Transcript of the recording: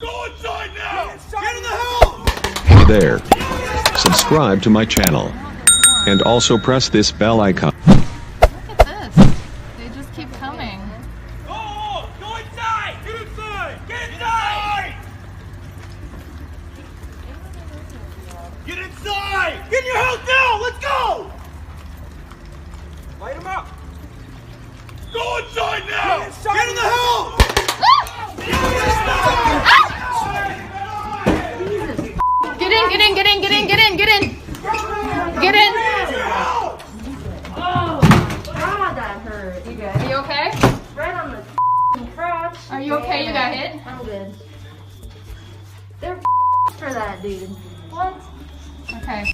Go inside now! Get in the house! Hey there. Subscribe to my channel. And also press this bell icon. Look at this. They just keep coming. Oh, go inside! Get inside! Get inside! Get inside! Get in your house now! Let's go! Light him up! Go inside now! Get in the house! Get in, get in, get in, get in, get in, get in. Get in. Oh, God, that hurt. You good? Are you okay? Right on the crotch. Are you okay? You got hit? I'm good. They're for that, dude. What? Okay.